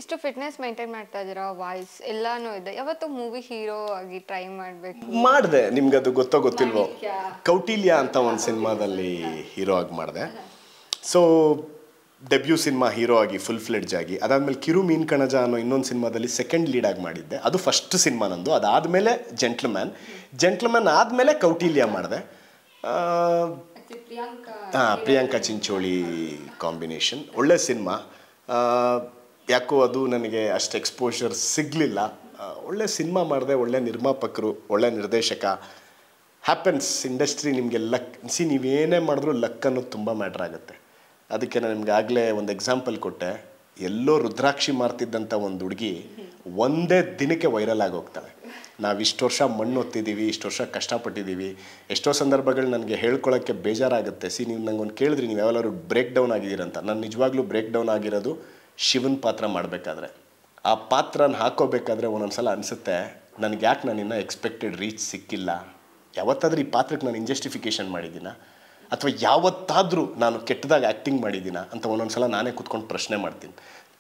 ಇಷ್ಟು fitness maintain ಮಾಡ್ತಾ ಇದ್ದೀರಾ, ವಾಯ್ಸ್ ಎಲ್ಲಾನು ಇದೆ. ಯಾವತ್ತು ಮೂವಿ ಹೀರೋ ಆಗಿ ಟ್ರೈ ಮಾಡಬೇಕು ಮಾಡಿದೆ. ನಿಮ್ಗೆ ಅದು ಗೊತ್ತೋ ಗೊತ್ತಿಲ್ವೋ, ಕೌಟಿಲ್ಯ ಅಂತ ಒಂದು ಸಿನಿಮಾದಲ್ಲಿ ಹೀರೋ ಆಗಿ ಮಾಡಿದೆ. ಸೊ ಡೆಬ್ಯೂ ಸಿನಿಮಾ ಹೀರೋ ಆಗಿ ಫುಲ್ ಫ್ಲೆಡ್ಜ್ ಆಗಿ, ಅದಾದಮೇಲೆ ಕಿರು ಮೀನ್ ಕಣಜ ಅನ್ನೋ ಇನ್ನೊಂದು ಸಿನಿಮಾದಲ್ಲಿ ಸೆಕೆಂಡ್ ಲೀಡ್ ಆಗಿ ಮಾಡಿದ್ದೆ. ಅದು ಫಸ್ಟ್ ಸಿನಿಮಾ ನಂದು. ಅದಾದಮೇಲೆ ಜೆಂಟ್ಲ್ಮ್ಯಾನ್ ಆದಮೇಲೆ ಕೌಟಿಲ್ಯ ಮಾಡಿದೆ. ಪ್ರಿಯಾಂಕಾ ಚಿಂಚೋಳಿ ಕಾಂಬಿನೇಷನ್ ಒಳ್ಳೆ ಸಿನಿಮಾ. ಯಾಕೋ ಅದು ನನಗೆ ಅಷ್ಟು ಎಕ್ಸ್ಪೋಜರ್ ಸಿಗಲಿಲ್ಲ. ಒಳ್ಳೆ ಸಿನಿಮಾ ಮಾಡಿದೆ, ಒಳ್ಳೆ ನಿರ್ಮಾಪಕರು, ಒಳ್ಳೆ ನಿರ್ದೇಶಕ. ಹ್ಯಾಪನ್ಸ್ ಇಂಡಸ್ಟ್ರಿ ನಿಮಗೆ ಲಕ್. ನೀವೇನೇ ಮಾಡಿದ್ರೂ ಲಕ್ ಅನ್ನೋದು ತುಂಬ ಮ್ಯಾಟ್ರ್ ಆಗುತ್ತೆ. ಅದಕ್ಕೆ ನಾನು ನಿಮ್ಗೆ ಆಗಲೇ ಒಂದು ಎಕ್ಸಾಂಪಲ್ ಕೊಟ್ಟೆ. ಎಲ್ಲೋ ರುದ್ರಾಕ್ಷಿ ಮಾರ್ತಿದ್ದಂಥ ಒಂದು ಹುಡುಗಿ ಒಂದೇ ದಿನಕ್ಕೆ ವೈರಲ್ ಆಗೋಗ್ತಾಳೆ. ನಾವು ಇಷ್ಟು ವರ್ಷ ಮಣ್ಣು ಹೊತ್ತಿದ್ದೀವಿ, ಇಷ್ಟು ವರ್ಷ ಕಷ್ಟಪಟ್ಟಿದ್ದೀವಿ. ಎಷ್ಟೋ ಸಂದರ್ಭಗಳು ನನಗೆ ಹೇಳ್ಕೊಳ್ಳೋಕ್ಕೆ ಬೇಜಾರಾಗುತ್ತೆ. ನೀವು ನಂಗೆ ಒಂದು ಕೇಳಿದ್ರಿ, ನೀವು ಯಾವಾಗಲೂ ಬ್ರೇಕ್ ಡೌನ್ ಆಗಿದ್ದೀರಂತ. ನಾನು ನಿಜವಾಗ್ಲೂ ಬ್ರೇಕ್ ಡೌನ್ ಆಗಿರೋದು ಶಿವನ ಪಾತ್ರ ಮಾಡಬೇಕಾದ್ರೆ. ಆ ಪಾತ್ರನ ಹಾಕೋಬೇಕಾದ್ರೆ ಒಂದೊಂದು ಸಲ ಅನಿಸುತ್ತೆ, ನನಗೆ ಯಾಕೆ ನಾನಿನ್ನೂ ಎಕ್ಸ್ಪೆಕ್ಟೆಡ್ ರೀಚ್ ಸಿಕ್ಕಿಲ್ಲ. ಯಾವತ್ತಾದ್ರೂ ಈ ಪಾತ್ರಕ್ಕೆ ನಾನು ಇಂಜಸ್ಟಿಫಿಕೇಷನ್ ಮಾಡಿದ್ದೀನ, ಅಥವಾ ಯಾವತ್ತಾದರೂ ನಾನು ಕೆಟ್ಟದಾಗ ಆ್ಯಕ್ಟಿಂಗ್ ಮಾಡಿದ್ದೀನ ಅಂತ ಒಂದೊಂದು ಸಲ ನಾನೇ ಕೂತ್ಕೊಂಡು ಪ್ರಶ್ನೆ ಮಾಡ್ತೀನಿ.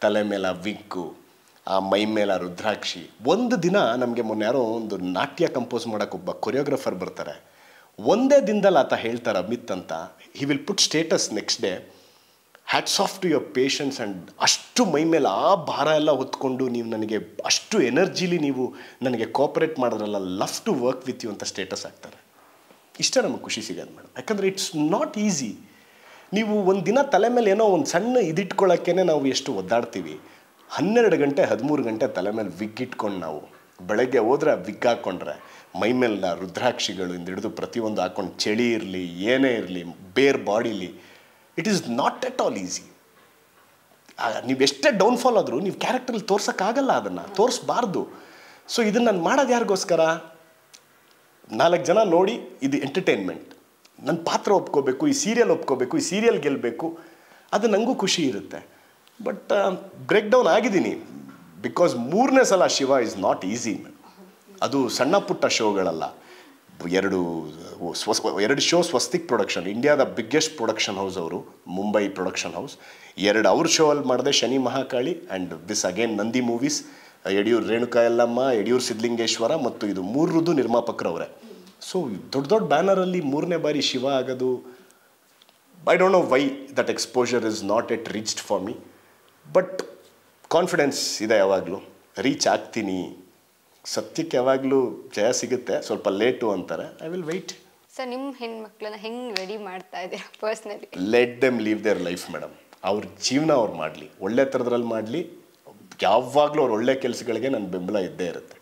ತಲೆ ಮೇಲೆ ವಿಗ್ಗು, ಆ ಮೈ ಮೇಲೆ ರುದ್ರಾಕ್ಷಿ. ಒಂದು ದಿನ ನಮಗೆ ಮೊನ್ನೆ ಯಾರೋ ಒಂದು ನಾಟ್ಯ ಕಂಪೋಸ್ ಮಾಡೋಕ್ಕೆ ಒಬ್ಬ ಕೊರಿಯೋಗ್ರಫರ್ ಬರ್ತಾರೆ. ಒಂದೇ ದಿನದಲ್ಲಿ ಆತ ಹೇಳ್ತಾರೆ ಮಿತ್ ಅಂತ. He will put status next day, hats off to your patience and ಅಷ್ಟು ಮೈ ಮೇಲೆ ಆ ಭಾರ ಎಲ್ಲ ಹೊತ್ಕೊಂಡು ನೀವು ನನಗೆ ಅಷ್ಟು ಎನರ್ಜಿಲಿ ನೀವು ನನಗೆ ಕೋಪರೇಟ್ ಮಾಡಿದ್ರಲ್ಲ, love to work with you ಅಂತ ಸ್ಟೇಟಸ್ ಹಾಕ್ತಾರೆ. ಇಷ್ಟೇ ನಮಗೆ ಖುಷಿ ಸಿಗೋದು ಮೇಡಮ್. ಯಾಕಂದರೆ ಇಟ್ಸ್ ನಾಟ್ ಈಸಿ. ನೀವು ಒಂದು ದಿನ ತಲೆ ಮೇಲೆ ಏನೋ ಒಂದು ಸಣ್ಣ ಇದಿಟ್ಕೊಳ್ಳೋಕ್ಕೇ ನಾವು ಎಷ್ಟು ಒದ್ದಾಡ್ತೀವಿ. 12 ಗಂಟೆ 13 ಗಂಟೆ ತಲೆ ಮೇಲೆ ವಿಗ್ ಇಟ್ಕೊಂಡು ನಾವು ಬೆಳಗ್ಗೆ ಹೋದರೆ ವಿಗ್ ಹಾಕ್ಕೊಂಡ್ರೆ ಮೈ ಮೇಲೆ ರುದ್ರಾಕ್ಷಿಗಳು ಹಿಡಿದು ಪ್ರತಿಯೊಂದು ಹಾಕ್ಕೊಂಡು, ಚಳಿ ಇರಲಿ ಏನೇ ಇರಲಿ, ಬೇರ್ ಬಾಡಿಲಿ, it is not at all easy. ನೀವು ಎಷ್ಟೇ ಡೌನ್ಫಾಲ್ ಆದರೂ ನೀವು ಕ್ಯಾರೆಕ್ಟ್ರಲ್ಲಿ ತೋರ್ಸೋಕ್ಕಾಗಲ್ಲ, ಅದನ್ನು ತೋರಿಸ್ಬಾರ್ದು. ಸೊ ಇದನ್ನು ನಾನು ಮಾಡೋದು ಯಾರಿಗೋಸ್ಕರ? 4 ಜನ ನೋಡಿ ಇದು ಎಂಟರ್ಟೈನ್ಮೆಂಟ್. ನನ್ನ ಪಾತ್ರ ಒಪ್ಕೋಬೇಕು, ಈ ಸೀರಿಯಲ್ ಒಪ್ಕೋಬೇಕು, ಈ ಸೀರಿಯಲ್ ಗೆಲ್ಲಬೇಕು, ಅದು ನನಗೂ ಖುಷಿ ಇರುತ್ತೆ. ಬಟ್ ಬ್ರೇಕ್ ಡೌನ್ ಆಗಿದ್ದೀನಿ ಬಿಕಾಸ್ 3ನೇ ಸಲ ಶಿವ ಇಸ್ ನಾಟ್ ಈಸಿ. ಅದು ಸಣ್ಣ ಪುಟ್ಟ ಶೋಗಳಲ್ಲ. 2 ಶೋ ಸ್ವಸ್ತಿಕ್ ಪ್ರೊಡಕ್ಷನ್, ಇಂಡಿಯಾದ ಬಿಗ್ಗೆಸ್ಟ್ ಪ್ರೊಡಕ್ಷನ್ ಹೌಸ್ ಅವರು, ಮುಂಬೈ ಪ್ರೊಡಕ್ಷನ್ ಹೌಸ್. 2 ಅವ್ರ ಶೋ ಅಲ್ಲಿ ಮಾಡಿದೆ, Shani Mahakali and this again Nandi movies. Yadiyur Renuka Yellamma, Yadiyur Siddhalingeshwara ಮತ್ತು ಇದು 3ರದ್ದು ನಿರ್ಮಾಪಕರು ಅವರೇ. ಸೊ ದೊಡ್ಡ ದೊಡ್ಡ ಬ್ಯಾನರಲ್ಲಿ 3ನೇ ಬಾರಿ ಶಿವ ಆಗೋದು, I don't know why that exposure is not at reached for me. But confidence ಇದೆ, ಯಾವಾಗಲೂ ರೀಚ್ ಆಗ್ತೀನಿ. ಸತ್ಯಕ್ಕೆ ಯಾವಾಗಲೂ ಜಯ ಸಿಗುತ್ತೆ. ಸ್ವಲ್ಪ ಲೇಟು ಅಂತಾರೆ, ಐ ವಿಲ್ ವೆಯ್ಟ್. ಸರ್, ನಿಮ್ಮ ಹೆಣ್ಮಕ್ಳನ್ನ ಹೆಂಗೆ ರೆಡಿ ಮಾಡ್ತಾ ಇದ್ದೀರಾ personally? Let them leave their life madam. ಅವ್ರ ಜೀವನ ಅವ್ರು ಮಾಡಲಿ, ಒಳ್ಳೆ ಥರದ್ರಲ್ಲಿ ಮಾಡಲಿ. ಯಾವಾಗಲೂ ಅವ್ರು ಒಳ್ಳೆ ಕೆಲಸಗಳಿಗೆ ನನ್ನ ಬೆಂಬಲ ಇದ್ದೇ ಇರುತ್ತೆ.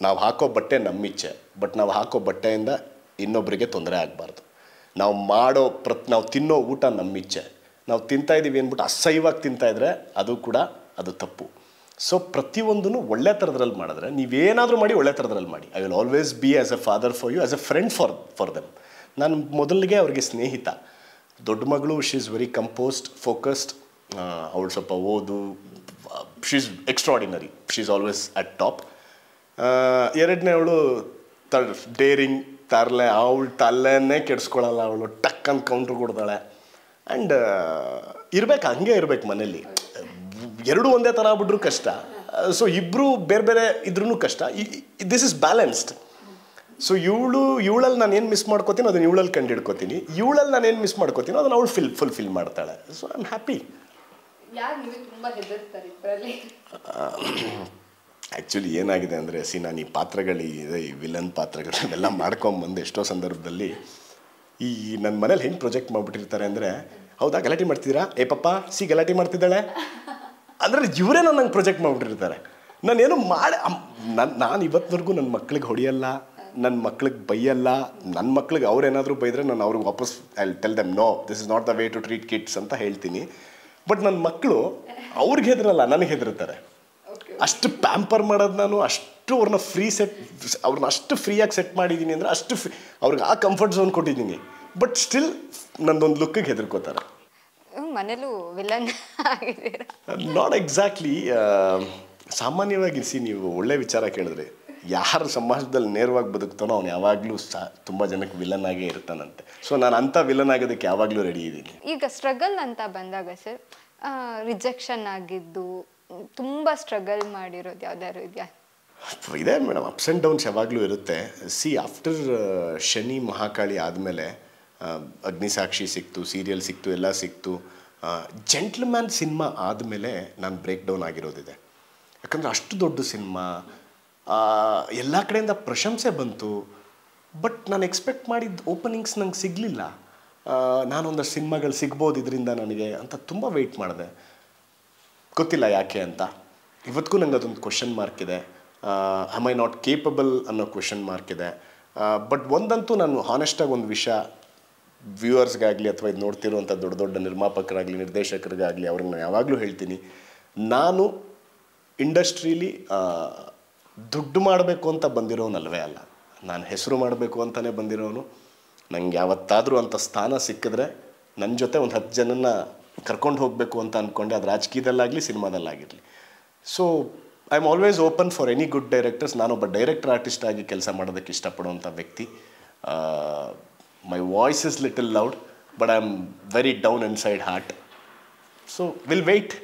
ನಾವು ಹಾಕೋ ಬಟ್ಟೆ ನಮ್ಮಿಚ್ಛೆ, ಬಟ್ ನಾವು ಹಾಕೋ ಬಟ್ಟೆಯಿಂದ ಇನ್ನೊಬ್ಬರಿಗೆ ತೊಂದರೆ ಆಗಬಾರ್ದು. ನಾವು ತಿನ್ನೋ ಊಟ ನಮ್ಮಿಚ್ಛೆ. ನಾವು ತಿಂತಾಯಿದ್ದೀವಿ ಅಂದ್ಬಿಟ್ಟು ಅಸಹ್ಯವಾಗಿ ತಿಂತಾಯಿದ್ರೆ ಅದು ತಪ್ಪು. ಸೊ ಪ್ರತಿಯೊಂದೂ ಒಳ್ಳೆ ಥರದ್ರಲ್ಲಿ ಮಾಡಿದ್ರೆ, ನೀವೇನಾದರೂ ಮಾಡಿ ಒಳ್ಳೆ ಥರದ್ರಲ್ಲಿ ಮಾಡಿ. I will always be as a father for you, as a friend for them. ನಾನು ಮೊದಲಿಗೆ ಅವ್ರಿಗೆ ಸ್ನೇಹಿತ. ದೊಡ್ಡ ಮಗಳು she is very composed, focused. ಅವಳು ಸ್ವಲ್ಪ ಓದು, she is extraordinary, she is always at top. 2ನೇ ಅವಳು ಡೇರಿಂಗ್, ತರಲೆ. ಅವಳು ತಲೆನೇ ಕೆಡಿಸ್ಕೊಳ್ಳಲ್ಲ. ಅವಳು ಟಕ್ ಅಂತ ಕೌಂಟ್ರ್ ಕೊಡ್ತಾಳೆ. ಆ್ಯಂಡ್ ಹಂಗೆ ಇರ್ಬೇಕು ಮನೇಲಿ. 2 ಒಂದೇ ಥರ ಆಗ್ಬಿಟ್ರು ಕಷ್ಟ. ಸೊ ಇಬ್ಬರು ಬೇರೆ ಬೇರೆ ಇದ್ರೂ ಕಷ್ಟ. This is balanced. ಸೊ ಇವಳಲ್ಲಿ ನಾನು ಏನು ಮಿಸ್ ಮಾಡ್ಕೋತೀನಿ ಅದನ್ನು ಇವಳಲ್ಲಿ ಕಂಡು ಹಿಡ್ಕೋತೀನಿ. ಇವಳಲ್ಲಿ ನಾನು ಏನು ಮಿಸ್ ಮಾಡ್ಕೋತೀನೋ ಅದನ್ನು ಅವಳು ಫುಲ್ಫಿಲ್ ಮಾಡ್ತಾಳೆ. So I am happy. Actually ಏನಾಗಿದೆ ಅಂದರೆ, ನಾನು ಈ ಪಾತ್ರಗಳಿದೆ, ಈ ವಿಲನ್ ಪಾತ್ರಗಳನ್ನೆಲ್ಲ ಮಾಡ್ಕೊಂಬಂದು ಎಷ್ಟೋ ಸಂದರ್ಭದಲ್ಲಿ ಈ ನನ್ನ ಮನೇಲಿ ಹೆಂಗೆ ಪ್ರೊಜೆಕ್ಟ್ ಮಾಡಿಬಿಟ್ಟಿರ್ತಾರೆ ಅಂದರೆ, ಹೌದಾ ಗಲಾಟೆ ಮಾಡ್ತಿದ್ದೀರಾ, ಏ ಪಪ್ಪ ಗಲಾಟೆ ಮಾಡ್ತಿದ್ದಾಳೆ ಅಂದರೆ ಇವರೇ ನಂಗೆ ಪ್ರೊಜೆಕ್ಟ್ ಮಾಡಿಬಿಟ್ಟಿರ್ತಾರೆ. ನಾನೇನು ನಾನು ಇವತ್ತಿನವರೆಗೂ ನನ್ನ ಮಕ್ಳಿಗೆ ಹೊಡೆಯಲ್ಲ, ನನ್ನ ಮಕ್ಳಿಗೆ ಬೈಯಲ್ಲ. ನನ್ನ ಮಕ್ಳಿಗೆ ಅವ್ರೇನಾದರೂ ಬೈದರೆ ನಾನು ಅವ್ರಿಗೆ ವಾಪಸ್ I tell them no, this is not the way to treat kids ಅಂತ ಹೇಳ್ತೀನಿ. ಬಟ್ ನನ್ನ ಮಕ್ಕಳು ಅವ್ರಿಗೆ ಹೆದರಲ್ಲ, ನನಗೆ ಹೆದರ್ತಾರೆ. ಅಷ್ಟು ಪ್ಯಾಂಪರ್ ಮಾಡೋದು ನಾನು, ಅಷ್ಟು ಅವ್ರನ್ನ ಅಷ್ಟು ಫ್ರೀಯಾಗಿ ಸೆಟ್ ಮಾಡಿದ್ದೀನಿ ಅಂದರೆ ಅವ್ರಿಗೆ ಆ ಕಂಫರ್ಟ್ ಝೋನ್ ಕೊಟ್ಟಿದ್ದೀನಿ. ಬಟ್ ಸ್ಟಿಲ್ ನಂದೊಂದು ಲುಕ್ಕಿಗೆ ಹೆದರ್ಕೋತಾರೆ. ಮನೇಲೂ ವಿಲನ್ ಆಗಿದ್ದೀರಾ? Not exactly. ಸಾಮಾನ್ಯವಾಗಿ ನೀವು ಒಳ್ಳೆ ವಿಚಾರ ಕೇಳಿದ್ರೆ, ಯಾರು ಸಮಾಜದಲ್ಲಿ ನೇರವಾಗಿ ಬದುಕ್ತಾನೋ ಅವ್ನು ಯಾವಾಗಲೂ ತುಂಬ ಜನಕ್ಕೆ ವಿಲನ್ ಆಗೇ ಇರ್ತಾನಂತೆ. ಸೊ ನಾನು ಅಂಥ ವಿಲನ್ ಆಗೋದಕ್ಕೆ ಯಾವಾಗಲೂ ರೆಡಿ ಇದ್ದೀನಿ. ಈಗ ಸ್ಟ್ರಗಲ್ ಅಂತ ಬಂದಾಗ ಸರ್, ರಿಜೆಕ್ಷನ್ ಆಗಿದ್ದು ತುಂಬ ಸ್ಟ್ರಗಲ್ ಮಾಡಿರೋದು ಯಾವ್ದಾದ್ರು ಇದೆಯಾ? ಇದೆ ಮೇಡಮ್, ಅಪ್ಸ್ ಆ್ಯಂಡ್ ಡೌನ್ಸ್ ಯಾವಾಗಲೂ ಇರುತ್ತೆ. ಸಿ ಆಫ್ಟರ್ ಶನಿ ಮಹಾಕಾಳಿ ಆದಮೇಲೆ ಅಗ್ನಿಸಾಕ್ಷಿ ಸಿಕ್ತು, ಸೀರಿಯಲ್ ಸಿಕ್ತು, ಎಲ್ಲ ಸಿಕ್ತು. ಜೆಂಟ್ಲ್ಮ್ಯಾನ್ ಸಿನಿಮಾ ಆದಮೇಲೆ ನಾನು ಬ್ರೇಕ್ ಡೌನ್ ಆಗಿರೋದಿದೆ. ಯಾಕಂದರೆ ಅಷ್ಟು ದೊಡ್ಡ ಸಿನಿಮಾ, ಎಲ್ಲ ಕಡೆಯಿಂದ ಪ್ರಶಂಸೆ ಬಂತು. ಬಟ್ ನಾನು ಎಕ್ಸ್ಪೆಕ್ಟ್ ಮಾಡಿದ ಓಪನಿಂಗ್ಸ್ ನಂಗೆ ಸಿಗಲಿಲ್ಲ. ನಾನೊಂದಷ್ಟು ಸಿನಿಮಾಗಳು ಸಿಗ್ಬೋದು ಇದರಿಂದ ನನಗೆ ಅಂತ ತುಂಬ ವೆಯ್ಟ್ ಮಾಡಿದೆ. ಗೊತ್ತಿಲ್ಲ ಯಾಕೆ ಅಂತ. ಇವತ್ತಿಗೂ ನಂಗೆ ಅದೊಂದು ಕ್ವಶನ್ ಮಾರ್ಕ್ ಇದೆ. ಆಮ್ ಐ ನಾಟ್ ಕೇಪಬಲ್ ಅನ್ನೋ ಕ್ವಶನ್ ಮಾರ್ಕ್ ಇದೆ. ಬಟ್ ಒಂದಂತೂ ನಾನು ಹಾನೆಸ್ಟಾಗಿ ಒಂದು ವಿಷಯ ವ್ಯೂವರ್ಸ್ಗಾಗಲಿ ಅಥವಾ ಇದು ನೋಡ್ತಿರುವಂಥ ದೊಡ್ಡ ದೊಡ್ಡ ನಿರ್ಮಾಪಕರಾಗಲಿ ನಿರ್ದೇಶಕರಿಗಾಗಲಿ ಅವ್ರಿಗೆ ನಾನು ಯಾವಾಗಲೂ ಹೇಳ್ತೀನಿ, ನಾನು ಇಂಡಸ್ಟ್ರೀಲಿ ದುಡ್ಡು ಮಾಡಬೇಕು ಅಂತ ಬಂದಿರೋನಲ್ವೇ ಅಲ್ಲ, ನಾನು ಹೆಸರು ಮಾಡಬೇಕು ಅಂತಲೇ ಬಂದಿರೋನು. ನಂಗೆ ಯಾವತ್ತಾದರೂ ಅಂಥ ಸ್ಥಾನ ಸಿಕ್ಕಿದ್ರೆ ನನ್ನ ಜೊತೆ ಒಂದು 10 ಜನನ ಕರ್ಕೊಂಡು ಹೋಗಬೇಕು ಅಂತ ಅಂದ್ಕೊಂಡೆ, ಅದು ರಾಜಕೀಯದಲ್ಲಾಗಲಿ ಸಿನಿಮಾದಲ್ಲಾಗಿರಲಿ. So I am always open for any good directors. ನಾನೊಬ್ಬ ಡೈರೆಕ್ಟರ್ ಆರ್ಟಿಸ್ಟ್ ಆಗಿ ಕೆಲಸ ಮಾಡೋದಕ್ಕೆ ಇಷ್ಟಪಡುವಂಥ ವ್ಯಕ್ತಿ. My voice is little loud, but I am very down inside heart. So will weight.